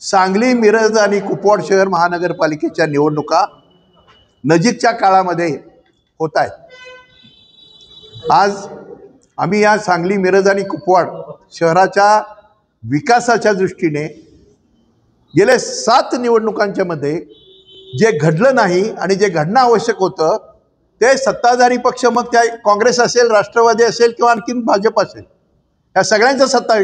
सांगली, मिरज आणि कुपवाड शहर महानगरपालिकेच्या निवडणुका नजीकच्या काळामध्ये होत आहेत। आज आम्ही या सांगली, मिरज आणि कुपवाड शहराच्या विकासाच्या दृष्टीने गेले 7 निवडणुकांच्या मध्ये जे घडलं नाही आणि जे घडणं आवश्यक होतं ते सत्ताधारी पक्ष, मग त्या काँग्रेस असेल, राष्ट्रवादी असेल किंवा आणखीन भाजप असेल, या सगळ्यांच्या सत्ता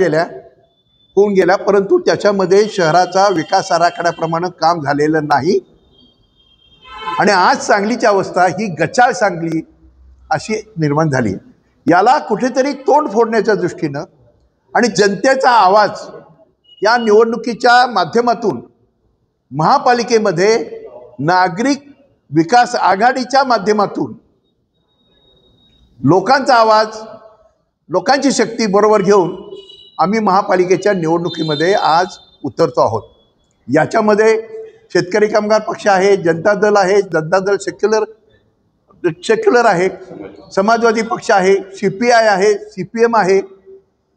होऊन गेल्या, परंतु त्याच्यामध्ये शहराचा विकास आराखड्याप्रमाणे काम झालेलं नाही। आणि आज सांगलीची अवस्था ही गचाळ सांगली अशी निर्माण झाली। याला कुठेतरी तोंड फोडण्याच्या दृष्टीनं आणि जनतेचा आवाज या निवडणुकीच्या माध्यमातून महापालिकेमध्ये नागरिक विकास आघाडीच्या माध्यमातून लोकांचा आवाज, लोकांची शक्ती बरोबर घेऊन आम्ही महापालिकेच्या निवडणुकीमध्ये आज उतरतो आहोत। याच्यामध्ये शेतकरी कामगार पक्ष आहे, जनता दल आहे, जनता दल सेक्युलर आहे, समाजवादी पक्ष आहे, CPI आहे, CPM आहे,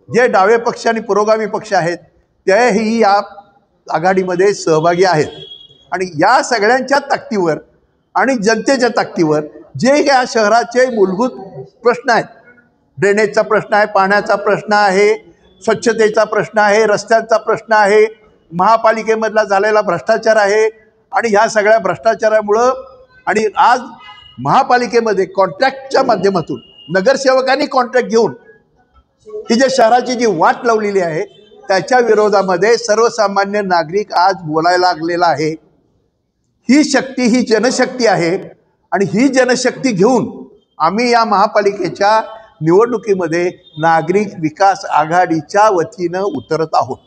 जे डावे पक्ष आणि पुरोगामी पक्ष आहेत तेही या आघाडीमध्ये सहभागी आहेत। आणि या सगळ्यांच्या ताकदीवर आणि जनतेच्या ताकदीवर जे या शहराचे मूलभूत प्रश्न आहेत, ड्रेनेजचा प्रश्न आहे, पाण्याचा प्रश्न आहे, स्वच्छतेचा प्रश्न आहे, रस्त्यांचा प्रश्न आहे, महापालिकेमधला झालेला भ्रष्टाचार आहे, आणि ह्या सगळ्या भ्रष्टाचारामुळं आणि आज महापालिकेमध्ये कॉन्ट्रॅक्टच्या माध्यमातून नगरसेवकांनी कॉन्ट्रॅक्ट घेऊन ही जे शहराची जी वाट लावलेली आहे त्याच्या विरोधामध्ये सर्वसामान्य नागरिक आज बोलायला लागलेला आहे। ही शक्ती ही जनशक्ती आहे आणि ही जनशक्ती घेऊन आम्ही या महापालिकेच्या निवडणुकीमध्ये नागरिक विकास आघाडीच्या वतीनं उतरत आहोत।